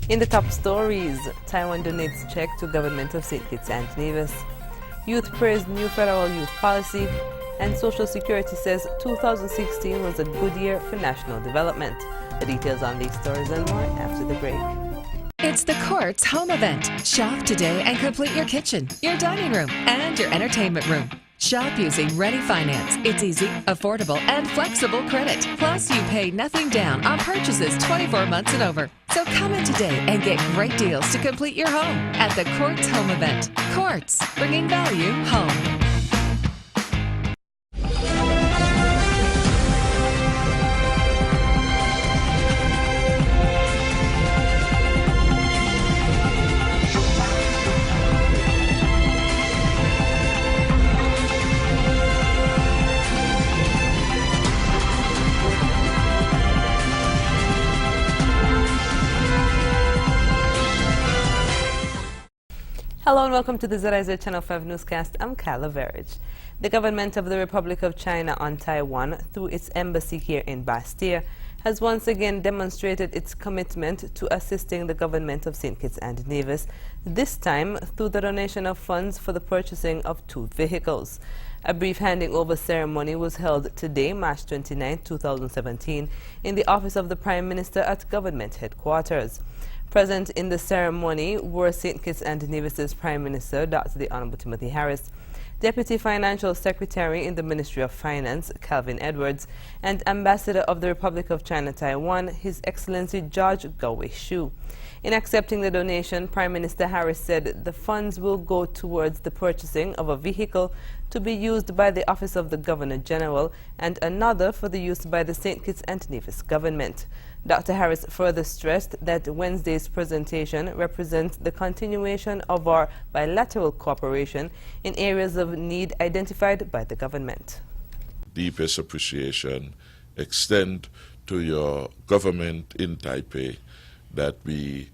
In the top stories, Taiwan donates check to government of St. Kitts and Nevis. Youth praised new federal youth policy. And Social Security says 2016 was a good year for national development. The details on these stories and more after the break. It's the Courts Home Event. Shop today and complete your kitchen, your dining room, and your entertainment room. Shop using Ready Finance. It's easy, affordable, and flexible credit. Plus, you pay nothing down on purchases 24 months and over. So come in today and get great deals to complete your home at the Courts Home Event. Courts, bringing value home. Hello and welcome to the ZIZ Channel 5 newscast. I'm Kyla Verage. The government of the Republic of China on Taiwan, through its embassy here in Bastia, has once again demonstrated its commitment to assisting the government of St. Kitts and Nevis, this time through the donation of funds for the purchasing of 2 vehicles. A brief handing over ceremony was held today, March 29, 2017, in the office of the Prime Minister at government headquarters. Present in the ceremony were St. Kitts and Nevis's Prime Minister, Dr. the Honorable Timothy Harris, Deputy Financial Secretary in the Ministry of Finance, Calvin Edwards, and Ambassador of the Republic of China Taiwan, His Excellency George Gowei-Shu. In accepting the donation, Prime Minister Harris said the funds will go towards the purchasing of a vehicle to be used by the Office of the Governor General and another for the use by the St. Kitts and Nevis government. Dr. Harris further stressed that Wednesday's presentation represents the continuation of our bilateral cooperation in areas of need identified by the government. Deepest appreciation extend to your government in Taipei that we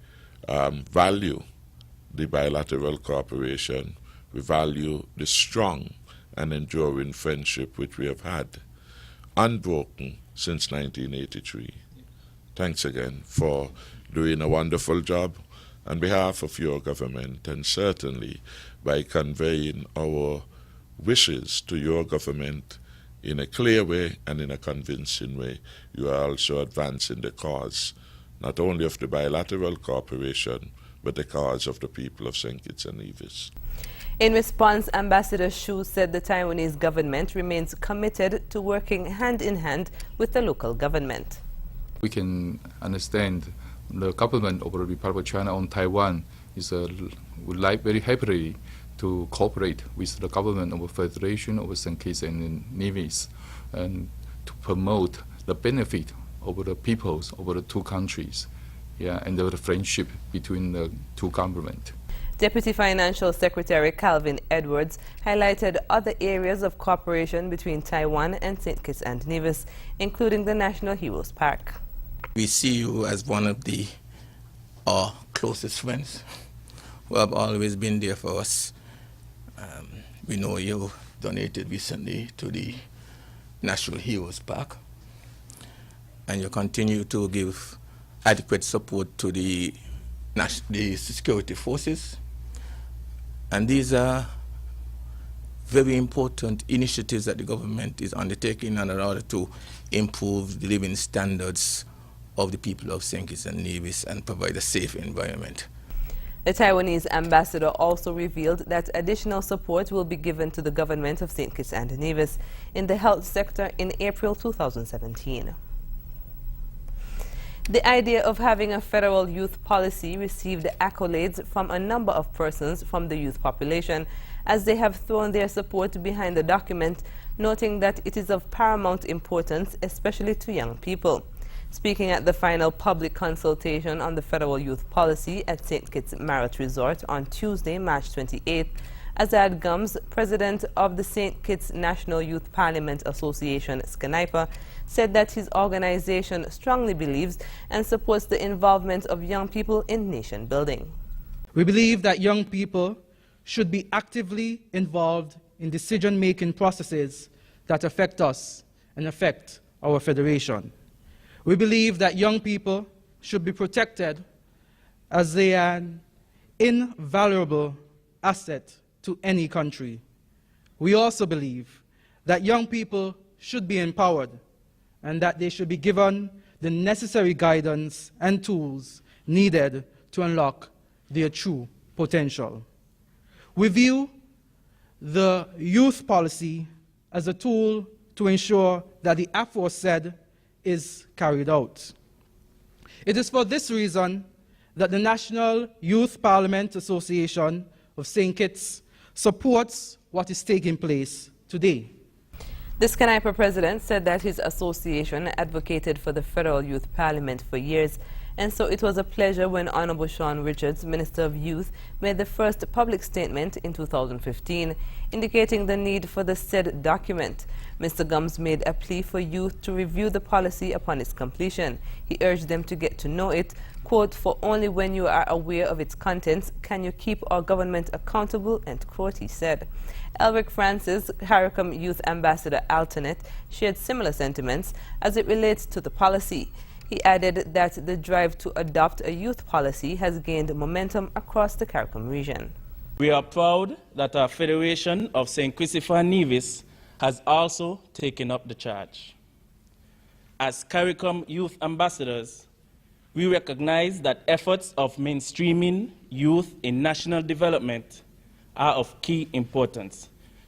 value the bilateral cooperation, we value the strong and enduring friendship which we have had, unbroken since 1983. Thanks again for doing a wonderful job on behalf of your government, and certainly by conveying our wishes to your government in a clear way and in a convincing way. You are also advancing the cause not only of the bilateral cooperation, but the cause of the people of St. Kitts and Nevis. In response, Ambassador Shu said the Taiwanese government remains committed to working hand in hand with the local government. We can understand the government of the Republic of China on Taiwan would like very happily to cooperate with the government of the Federation of St. Kitts and Nevis and to promote the benefit of the peoples of the 2 countries, and the friendship between the 2 governments. Deputy Financial Secretary Calvin Edwards highlighted other areas of cooperation between Taiwan and St. Kitts and Nevis, including the National Heroes Park. We see you as one of our closest friends who have always been there for us. We know you donated recently to the National Heroes Park, and you continue to give adequate support to the security forces. And these are very important initiatives that the government is undertaking in order to improve the living standards of the people of St. Kitts and Nevis and provide a safe environment. The Taiwanese ambassador also revealed that additional support will be given to the government of St. Kitts and Nevis in the health sector in April 2017. The idea of having a federal youth policy received accolades from a number of persons from the youth population, as they have thrown their support behind the document, noting that it is of paramount importance, especially to young people. Speaking at the final public consultation on the federal youth policy at St. Kitts Marriott Resort on Tuesday, March 28th, Azad Gums, president of the St. Kitts National Youth Parliament Association, SCANIPA, said that his organization strongly believes and supports the involvement of young people in nation building. We believe that young people should be actively involved in decision-making processes that affect us and affect our federation. We believe that young people should be protected as they are an invaluable asset to any country. We also believe that young people should be empowered and that they should be given the necessary guidance and tools needed to unlock their true potential. We view the youth policy as a tool to ensure that the aforesaid is carried out. It is for this reason that the National Youth Parliament Association of St. Kitts supports what is taking place today. The Scanaipa president said that his association advocated for the Federal Youth Parliament for years, and so it was a pleasure when Honorable Sean Richards, Minister of Youth, made the first public statement in 2015, indicating the need for the said document. Mr. Gums made a plea for youth to review the policy upon its completion. He urged them to get to know it, quote, "For only when you are aware of its contents can you keep our government accountable," end quote, he said. Elric Francis, CARICOM Youth Ambassador Alternate, shared similar sentiments as it relates to the policy. He added that the drive to adopt a youth policy has gained momentum across the CARICOM region. We are proud that our Federation of St. Christopher and Nevis has also taken up the charge. As CARICOM Youth Ambassadors, we recognize that efforts of mainstreaming youth in national development are of key importance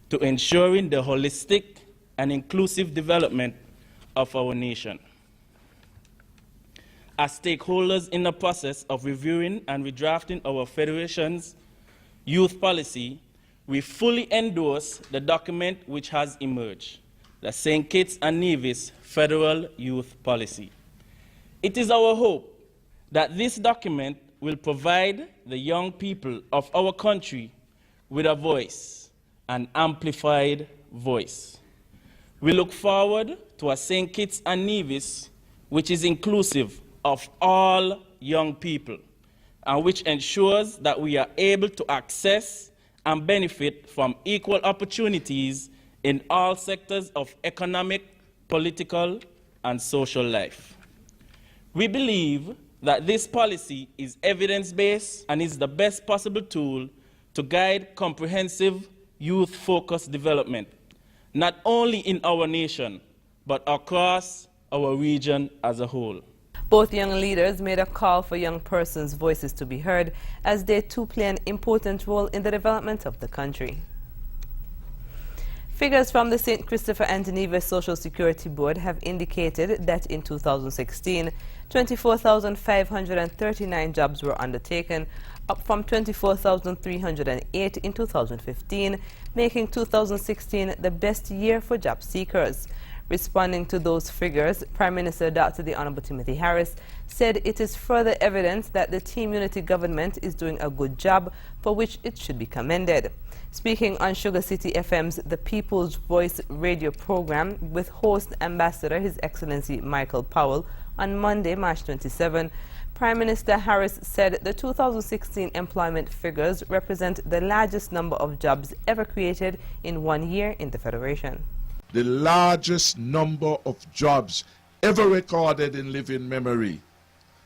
to ensuring the holistic and inclusive development of our nation. As stakeholders in the process of reviewing and redrafting our Federation's youth policy, we fully endorse the document which has emerged, the St. Kitts and Nevis Federal Youth Policy. It is our hope that this document will provide the young people of our country with a voice, an amplified voice. We look forward to a St. Kitts and Nevis which is inclusive of all young people and which ensures that we are able to access and benefit from equal opportunities in all sectors of economic, political, and social life. We believe that this policy is evidence-based and is the best possible tool to guide comprehensive youth-focused development, not only in our nation, but across our region as a whole. Both young leaders made a call for young persons' voices to be heard, as they too play an important role in the development of the country. Figures from the St. Christopher and Nevis Social Security Board have indicated that in 2016, 24,539 jobs were undertaken, up from 24,308 in 2015, making 2016 the best year for job seekers. Responding to those figures, Prime Minister Dr. The Honorable Timothy Harris said it is further evidence that the Team Unity government is doing a good job, for which it should be commended. Speaking on Sugar City FM's The People's Voice radio program with host Ambassador His Excellency Michael Powell on Monday, March 27, Prime Minister Harris said the 2016 employment figures represent the largest number of jobs ever created in 1 year in the Federation. The largest number of jobs ever recorded in living memory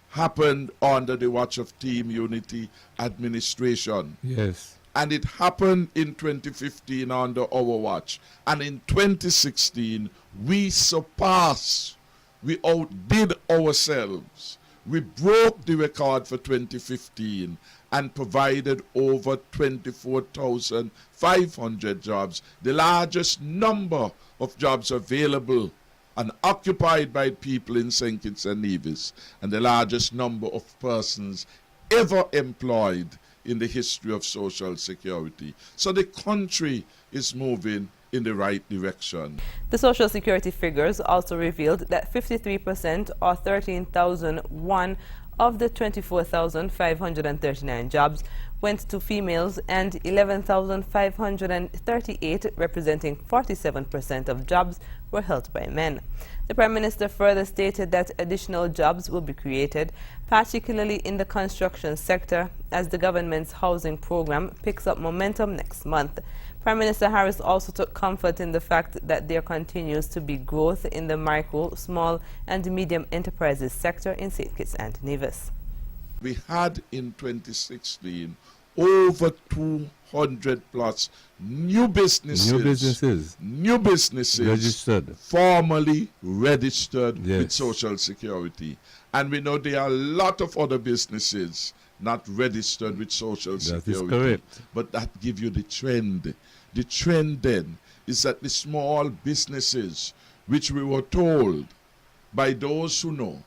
happened under the watch of Team Unity administration. Yes. And it happened in 2015 under our watch. And in 2016, we surpassed, we outdid ourselves. We broke the record for 2015 and provided over 24,500 jobs, the largest number of jobs available and occupied by people in St. Kitts and Nevis, and the largest number of persons ever employed in the history of social security. So the country is moving in the right direction. The Social Security figures also revealed that 53% or 13,001 of the 24,539 jobs went to females and 11,538, representing 47% of jobs, were held by men. The Prime Minister further stated that additional jobs will be created, particularly in the construction sector, as the government's housing program picks up momentum next month. Prime Minister Harris also took comfort in the fact that there continues to be growth in the micro, small and medium enterprises sector in St. Kitts and Nevis. We had in 2016 over 200 plus new businesses registered, formally registered yes, with Social Security. And we know there are a lot of other businesses not registered with Social Security. That is correct. But that gives you the trend. The trend then is that the small businesses, which we were told by those who know,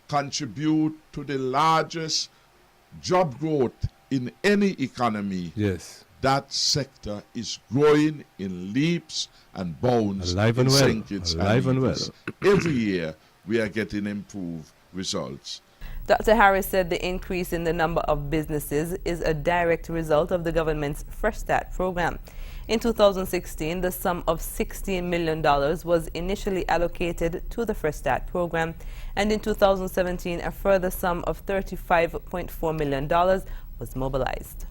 contribute to the largest job growth in any economy. Yes. That sector is growing in leaps and bounds. Alive and well. Alive and well. Every year we are getting improved results. Dr. Harris said the increase in the number of businesses is a direct result of the government's Fresh Start program. In 2016, the sum of $16 million was initially allocated to the Fresh Start program, and in 2017, a further sum of $35.4 million was mobilized.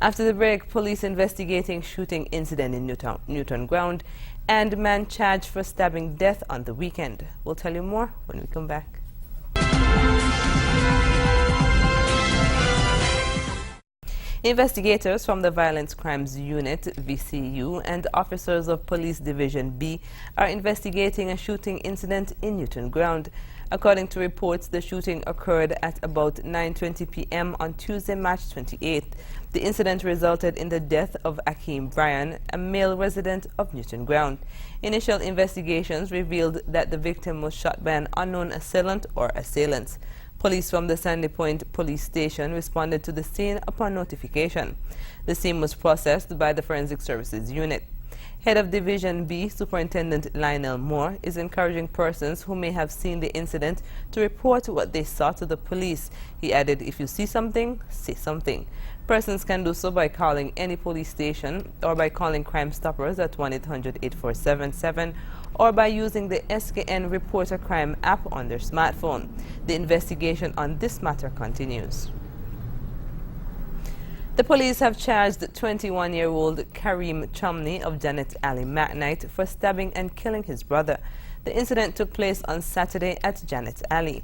After the break, police investigating shooting incident in Newton Ground and man charged for stabbing death on the weekend. We'll tell you more when we come back. Investigators from the Violence Crimes Unit, VCU, and officers of Police Division B are investigating a shooting incident in Newton Ground. According to reports, the shooting occurred at about 9:20 p.m. on Tuesday, March 28th. The incident resulted in the death of Akeem Bryan, a male resident of Newton Ground. Initial investigations revealed that the victim was shot by an unknown assailant or assailants. Police from the Sandy Point Police Station responded to the scene upon notification. The scene was processed by the Forensic Services Unit. Head of Division B, Superintendent Lionel Moore, is encouraging persons who may have seen the incident to report what they saw to the police. He added, if you see something, say something. Persons can do so by calling any police station or by calling Crime Stoppers at 1-800-8477 or by using the SKN Report a Crime app on their smartphone. The investigation on this matter continues. The police have charged 21-year-old Kareem Chumney of Janet Alley McKnight for stabbing and killing his brother. The incident took place on Saturday at Janet Alley.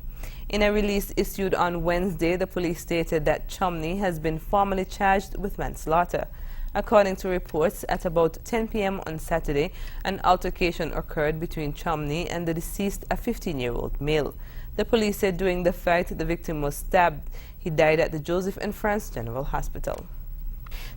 In a release issued on Wednesday, the police stated that Chumney has been formally charged with manslaughter. According to reports, at about 10 p.m. on Saturday, an altercation occurred between Chumney and the deceased, a 15-year-old male. The police said during the fight, the victim was stabbed. He died at the Joseph and France General Hospital.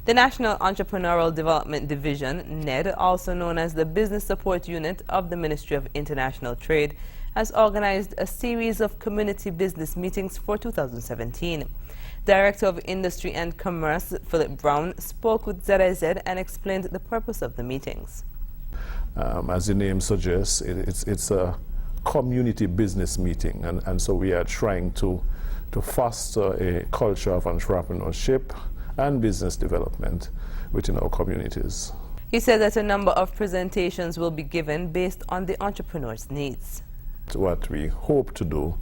The National Entrepreneurial Development Division, NED, also known as the Business Support Unit of the Ministry of International Trade, has organized a series of community business meetings for 2017. Director of Industry and Commerce, Philip Brown, spoke with ZIZ and explained the purpose of the meetings. As the name suggests, it's a community business meeting, and so we are trying to foster a culture of entrepreneurship and business development within our communities. He said that a number of presentations will be given based on the entrepreneurs' needs. What we hope to do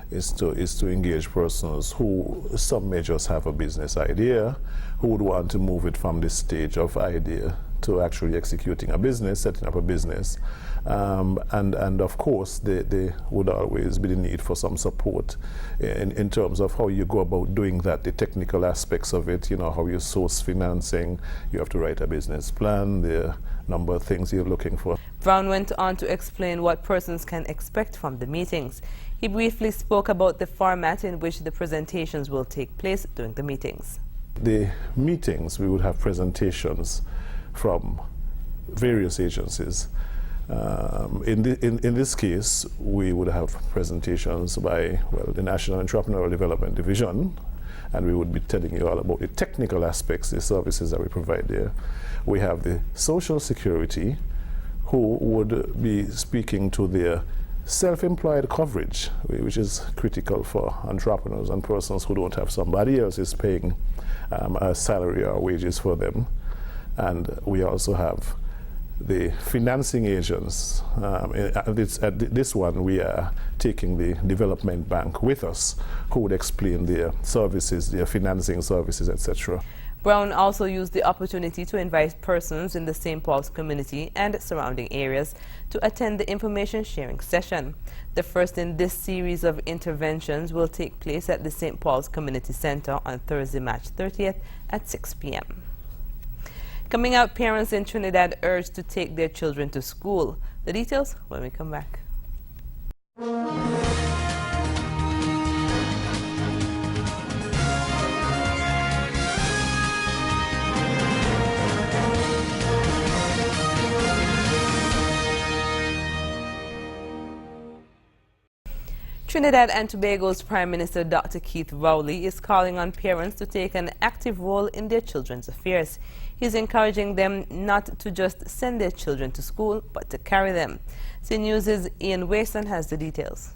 is to engage persons who, some may just have a business idea, who would want to move it from this stage of idea to actually executing a business, setting up a business. And of course, there would always be the need for some support in terms of how you go about doing that, the technical aspects of it, you know, how you source financing, you have to write a business plan, the number of things you're looking for. Brown went on to explain what persons can expect from the meetings. He briefly spoke about the format in which the presentations will take place during the meetings. The meetings, we would have presentations from various agencies. In this case, we would have presentations by, well, the National Entrepreneurial Development Division, and we would be telling you all about the technical aspects, the services that we provide there. We have the Social Security, who would be speaking to their self-employed coverage, which is critical for entrepreneurs and persons who don't have somebody else is paying a salary or wages for them. And we also have the financing agents. At this one, we are taking the development bank with us, who would explain their services, their financing services, etc. Brown also used the opportunity to invite persons in the St. Paul's community and surrounding areas to attend the information sharing session. The first in this series of interventions will take place at the St. Paul's Community Center on Thursday, March 30th at 6 p.m. Coming out, parents in Trinidad urged to take their children to school. The details when we come back. Trinidad and Tobago's Prime Minister Dr. Keith Rowley is calling on parents to take an active role in their children's affairs. He's encouraging them not to just send their children to school, but to carry them. CNews' Ian Wason has the details.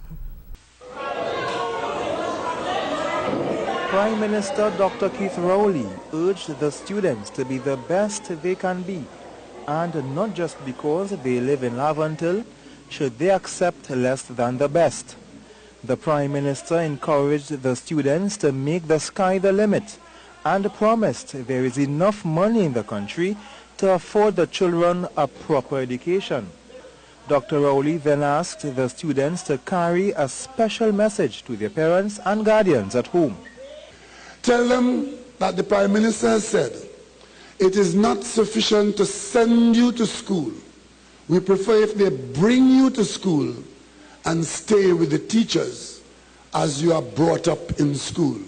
Prime Minister Dr. Keith Rowley urged the students to be the best they can be, and not just because they live in Laventille should they accept less than the best. The Prime Minister encouraged the students to make the sky the limit and promised there is enough money in the country to afford the children a proper education. Dr. Rowley then asked the students to carry a special message to their parents and guardians at home. Tell them that the Prime Minister has said it is not sufficient to send you to school. We prefer if they bring you to school and stay with the teachers as you are brought up in school.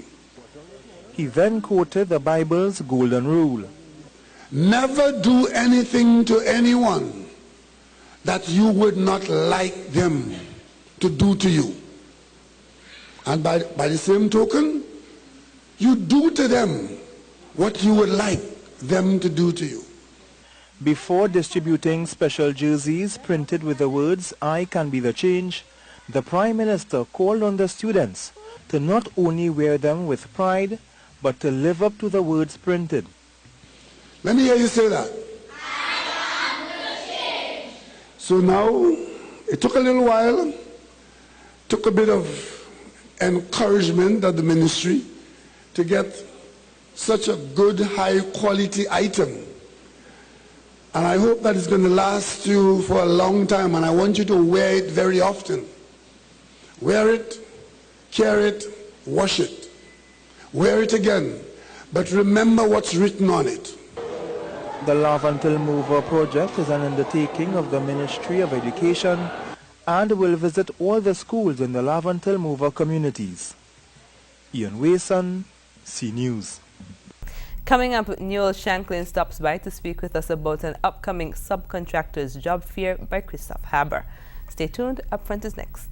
He then quoted the Bible's golden rule. Never do anything to anyone that you would not like them to do to you. And by the same token, you do to them what you would like them to do to you. Before distributing special jerseys printed with the words, "I can be the change," the Prime Minister called on the students to not only wear them with pride, but to live up to the words printed. Let me hear you say that. So now, it took a little while, took a bit of encouragement at the ministry to get such a good, high-quality item. And I hope that it's going to last you for a long time, and I want you to wear it very often. Wear it, care it, wash it. Wear it again, but remember what's written on it. The Laventille Mover project is an undertaking of the Ministry of Education and will visit all the schools in the Laventille Mover communities. Ian Wason, CNews. Coming up, Newell Shanklin stops by to speak with us about an upcoming subcontractors job fair by Christoph Harbour. Stay tuned, Upfront is next.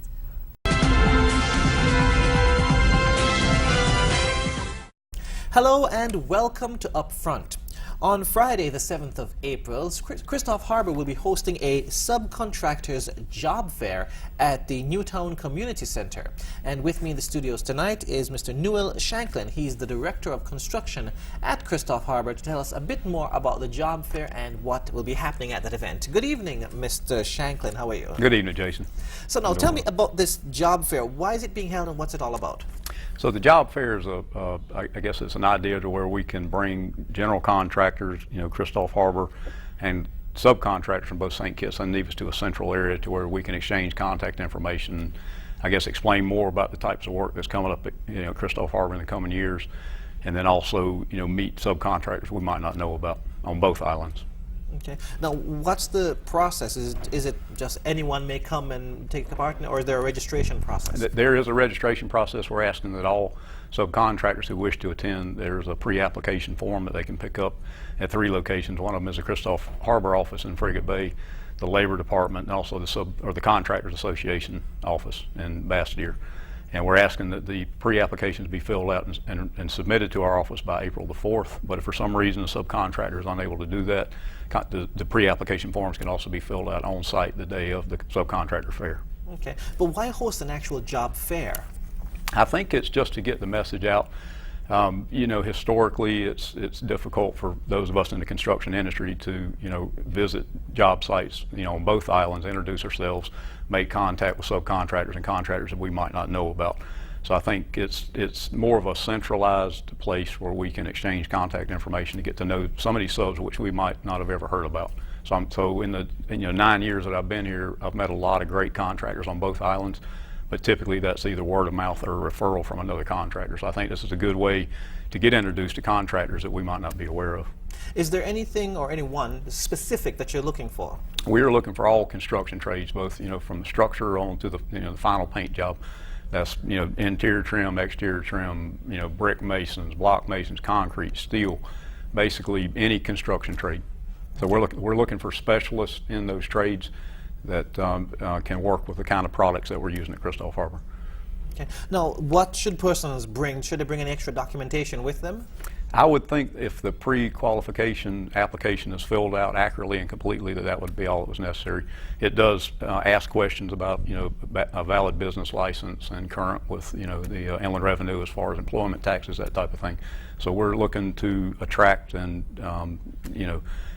Hello and welcome to Upfront. On Friday, the 7th of April, Christoph Harbour will be hosting a subcontractors job fair at the Newtown Community Centre. And with me in the studios tonight is Mr. Newell Shanklin. He's the Director of Construction at Christoph Harbour to tell us a bit more about the job fair and what will be happening at that event. Good evening, Mr. Shanklin. How are you? Good evening, Jason. So now tell me about this job fair. Why is it being held and what's it all about? So the job fair is I guess it's an idea to where we can bring general contractors, Christoph Harbour, and subcontractors from both St. Kitts and Nevis to a central area to where we can exchange contact information, I guess explain more about the types of work that's coming up at Christoph Harbour in the coming years, and then also meet subcontractors we might not know about on both islands. Okay. Now, what's the process? Is it just anyone may come and take part, or is there a registration process? There is a registration process. We're asking that all subcontractors who wish to attend, there's a pre-application form that they can pick up at 3 locations. One of them is the Christoph Harbour office in Frigate Bay, the Labor Department, and also the Contractors Association office in Bastyr. And we're asking that the pre-applications be filled out and submitted to our office by April the 4th. But if for some reason a subcontractor is unable to do that, the pre-application forms can also be filled out on site the day of the subcontractor fair. Okay, but why host an actual job fair? I think it's just to get the message out. Historically, it's difficult for those of us in the construction industry to, visit job sites, on both islands, introduce ourselves, make contact with subcontractors and contractors that we might not know about. So I think it's more of a centralized place where we can exchange contact information to get to know some of these subs which we might not have ever heard about. So in the 9 years that I've been here, I've met a lot of great contractors on both islands, but typically that's either word of mouth or a referral from another contractor. So I think this is a good way to get introduced to contractors that we might not be aware of. Is there anything or anyone specific that you're looking for? We are looking for all construction trades, both from the structure on to the the final paint job. That's interior trim, exterior trim, brick masons, block masons, concrete, steel, basically any construction trade. So we're looking for specialists in those trades that can work with the kind of products that we're using at Christophe Harbor. Okay. Now, what should persons bring? Should they bring any extra documentation with them? I would think if the pre-qualification application is filled out accurately and completely, that would be all that was necessary. It does ask questions about a valid business license and current with the inland revenue as far as employment taxes, that type of thing. So we're looking to attract and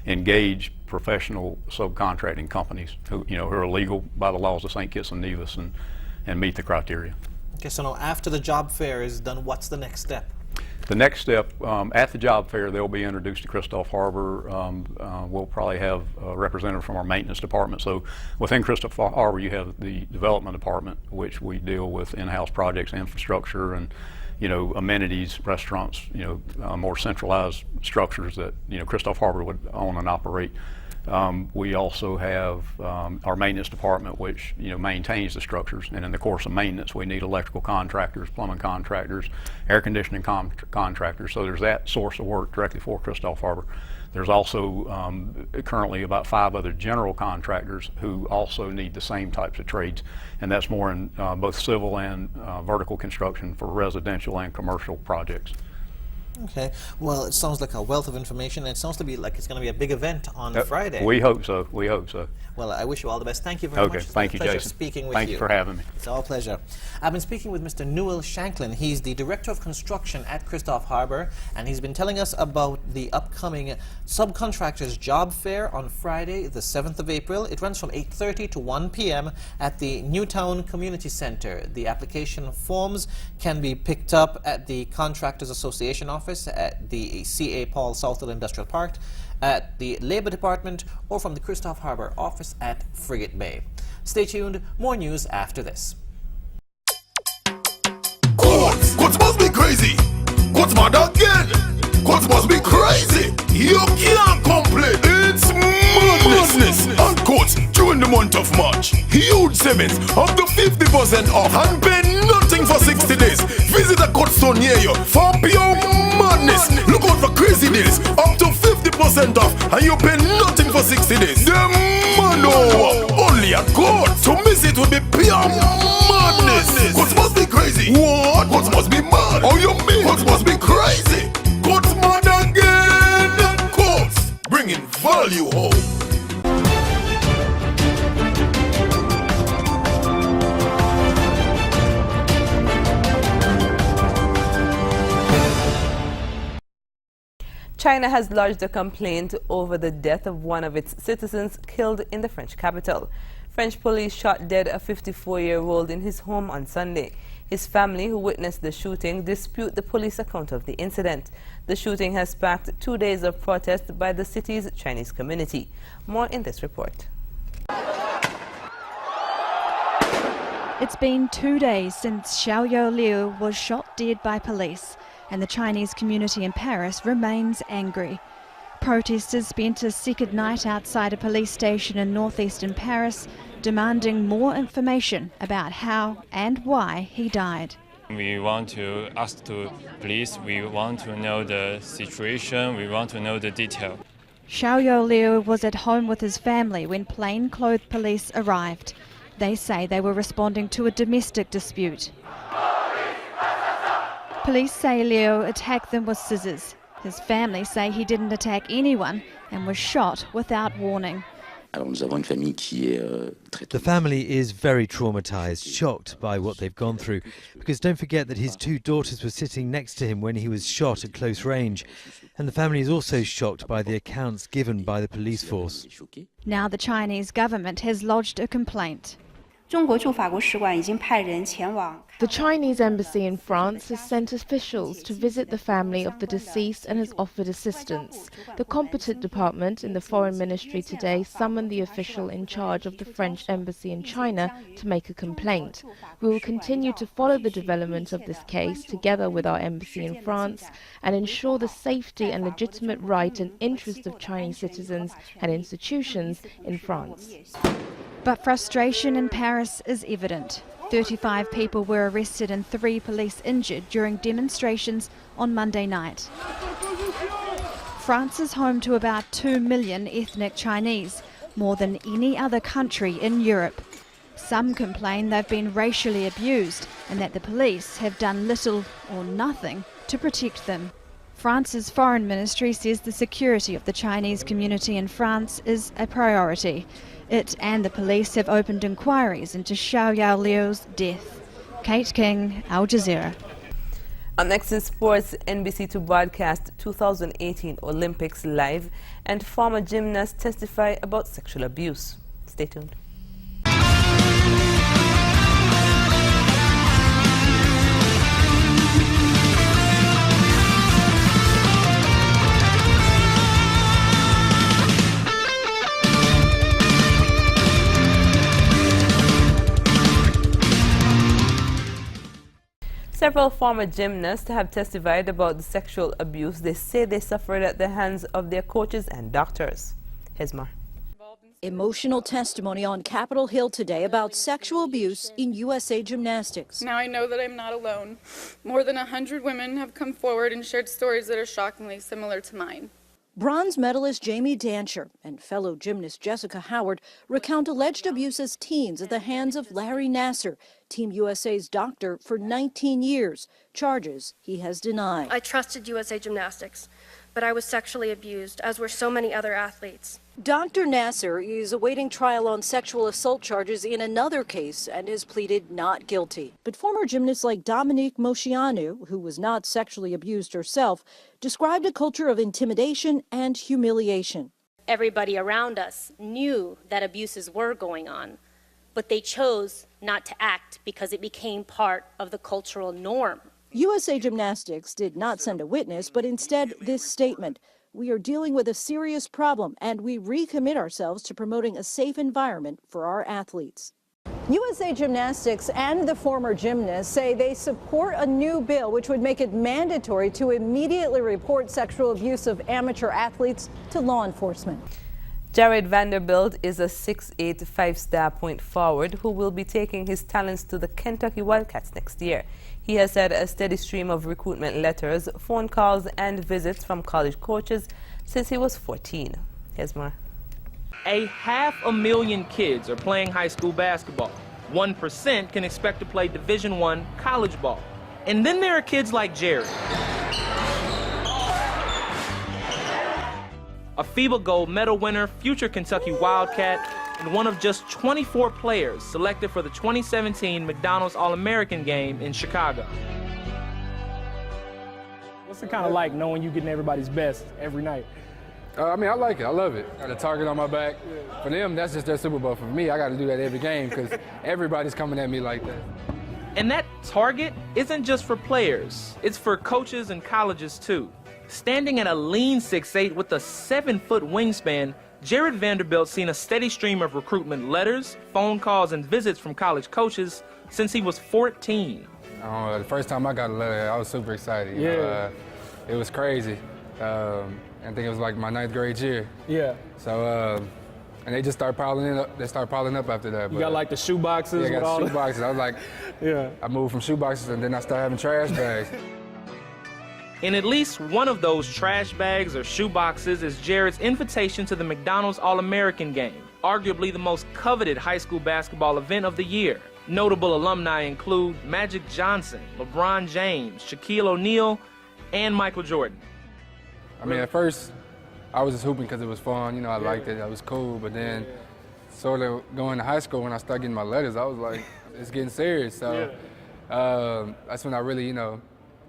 engage professional subcontracting companies who are legal by the laws of St. Kitts and Nevis and meet the criteria. Okay, so now after the job fair is done, what's the next step? The next step, at the job fair, they'll be introduced to Christophe Harbor. We'll probably have a representative from our maintenance department. So within Christophe Harbor, you have the development department, which we deal with in-house projects, infrastructure, and amenities, restaurants, more centralized structures that Christophe Harbor would own and operate. We also have our maintenance department, which maintains the structures, and in the course of maintenance we need electrical contractors, plumbing contractors, air conditioning contractors. So there's that source of work directly for Christophe Harbor. There's also currently about 5 other general contractors who also need the same types of trades, and that's more in both civil and vertical construction for residential and commercial projects. Okay, well, it sounds like a wealth of information, and it sounds to be like it's going to be a big event on Friday. We hope so. We hope so. Well, I wish you all the best. Thank you very much. Okay, thank you, Jason. Speaking with Thank you for having me. It's all pleasure. I've been speaking with Mr. Newell Shanklin. He's the Director of Construction at Christophe Harbor, and he's been telling us about the upcoming Subcontractors Job Fair on Friday, the 7th of April. It runs from 8:30 to 1 p.m. at the Newtown Community Center. The application forms can be picked up at the Contractors Association office at the C.A. Paul Southwell Industrial Park, at the Labor Department, or from the Christophe Harbor office at Frigate Bay. Stay tuned, more news after this. Courts must be crazy. Courts mad again. Courts must be crazy. You can't complain. It's madness. And courts during the month of March. Huge savings up to 50% off and pay nothing for 60 days. Visit a court store near you for pure madness. Look out for crazy deals up to 50% off and you pay nothing for 60 days. The mano only a court. To miss it will be pure madness. Courts must be crazy. What? Courts must be mad. Oh, you mean? Courts must be crazy. Courts mad again. Courts bringing value home. China has lodged a complaint over the death of one of its citizens killed in the French capital. French police shot dead a 54-year-old in his home on Sunday. His family, who witnessed the shooting, dispute the police account of the incident. The shooting has sparked 2 days of protest by the city's Chinese community. More in this report. It's been 2 days since Xiaoyou Liu was shot dead by police, and the Chinese community in Paris remains angry. Protesters spent a second night outside a police station in northeastern Paris, demanding more information about how and why he died. We want to ask the police, we want to know the situation, we want to know the detail. Xiaoyou Liu was at home with his family when plainclothes police arrived. They say they were responding to a domestic dispute. Police say Liu attacked them with scissors. His family say he didn't attack anyone and was shot without warning. The family is very traumatized, shocked by what they've gone through, because don't forget that his 2 daughters were sitting next to him when he was shot at close range, and the family is also shocked by the accounts given by the police force. Now the Chinese government has lodged a complaint. The Chinese embassy in France has sent officials to visit the family of the deceased and has offered assistance. The competent department in the Foreign Ministry today summoned the official in charge of the French embassy in China to make a complaint. We will continue to follow the development of this case together with our embassy in France and ensure the safety and legitimate right and interest of Chinese citizens and institutions in France. But frustration in Paris is evident. 35 people were arrested and 3 police injured during demonstrations on Monday night. France is home to about 2 million ethnic Chinese, more than any other country in Europe. Some complain they've been racially abused and that the police have done little or nothing to protect them. France's foreign ministry says the security of the Chinese community in France is a priority. It and the police have opened inquiries into Xiao Liu's death. Kate King, Al Jazeera. Up next in sports, NBC2 broadcast 2018 Olympics live and former gymnasts testify about sexual abuse. Stay tuned. Several former gymnasts have testified about the sexual abuse they say they suffered at the hands of their coaches and doctors. Here's more. Emotional testimony on Capitol Hill today about sexual abuse in USA Gymnastics. Now I know that I'm not alone. More than 100 women have come forward and shared stories that are shockingly similar to mine. Bronze medalist Jamie Dancher and fellow gymnast Jessica Howard recount alleged abuse as teens at the hands of Larry Nassar, Team USA's doctor for 19 years, charges he has denied. I trusted USA Gymnastics, but I was sexually abused, as were so many other athletes. Dr. Nassar is awaiting trial on sexual assault charges in another case and has pleaded not guilty. But former gymnasts like Dominique Moceanu, who was not sexually abused herself, described a culture of intimidation and humiliation. Everybody around us knew that abuses were going on, but they chose not to act because it became part of the cultural norm. USA Gymnastics did not send a witness, but instead this statement: "We are dealing with a serious problem, and we recommit ourselves to promoting a safe environment for our athletes." USA Gymnastics and the former gymnasts say they support a new bill which would make it mandatory to immediately report sexual abuse of amateur athletes to law enforcement. Jared Vanderbilt is a 6'8", 5-star point forward who will be taking his talents to the Kentucky Wildcats next year. He has had a steady stream of recruitment letters, phone calls, and visits from college coaches since he was 14. Here's more. 500,000 kids are playing high school basketball. 1% can expect to play Division I college ball. And then there are kids like Jared. A FIBA gold medal winner, future Kentucky Wildcat, and one of just 24 players selected for the 2017 McDonald's All-American game in Chicago. What's it kind of like knowing you're getting everybody's best every night? I mean, I like it. I love it. Got a target on my back. For them, that's just their Super Bowl. For me, I got to do that every game because everybody's coming at me like that. And that target isn't just for players. It's for coaches and colleges, too. Standing at a lean 6'8" with a 7-foot wingspan, Jared Vanderbilt's seen a steady stream of recruitment letters, phone calls, and visits from college coaches since he was 14. The first time I got a letter, I was super excited. It was crazy. I think it was like my 9th grade year. Yeah. So, and they just started piling up. They started piling up after that. You got like the shoe boxes. Yeah, I got shoe boxes. I was like, yeah. I moved from shoe boxes and then I started having trash bags. In at least one of those trash bags or shoe boxes is Jared's invitation to the McDonald's All-American game, arguably the most coveted high school basketball event of the year. Notable alumni include Magic Johnson, LeBron James, Shaquille O'Neal, and Michael Jordan. I mean, at first, I was just hooping because it was fun. You know, I liked it. It was cool. But then, sort of going to high school, when I started getting my letters, I was like, it's getting serious. So that's when I really,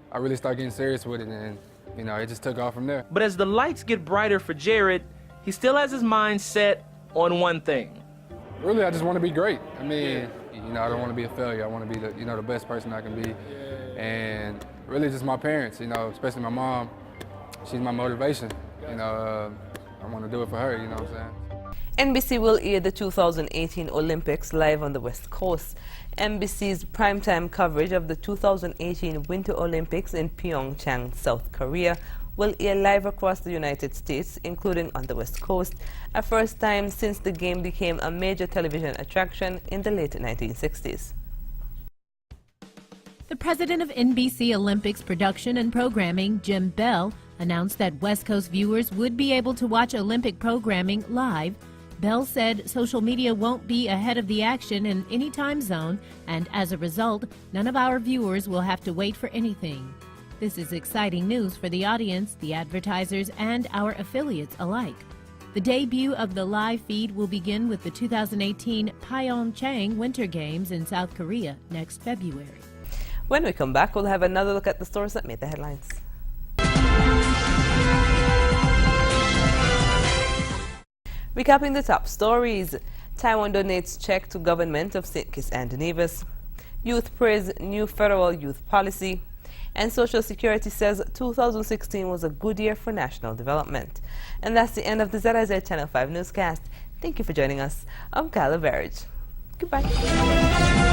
I really started getting serious with it, and it just took off from there. But as the lights get brighter for Jared, he still has his mind set on one thing. Really, I just want to be great. I mean, You know, I don't want to be a failure. I want to be the, you know, the best person I can be. And really just my parents, you know, especially my mom. She's my motivation. You know, I want to do it for her, you know what I'm saying? NBC will air the 2018 Olympics live on the West Coast. NBC's primetime coverage of the 2018 Winter Olympics in Pyeongchang, South Korea, will air live across the United States, including on the West Coast, a first time since the game became a major television attraction in the late 1960s. The president of NBC Olympics Production and Programming, Jim Bell, announced that West Coast viewers would be able to watch Olympic programming live. Bell said social media won't be ahead of the action in any time zone, and as a result, none of our viewers will have to wait for anything. This is exciting news for the audience, the advertisers, and our affiliates alike. The debut of the live feed will begin with the 2018 Pyeongchang Winter Games in South Korea next February. When we come back, we'll have another look at the stories that made the headlines. Recapping the top stories, Taiwan donates check to government of St. Kitts and Nevis. Youth praise new federal youth policy. And Social Security says 2016 was a good year for national development. And that's the end of the ZIZ Channel 5 newscast. Thank you for joining us. I'm Kyla Verge. Goodbye.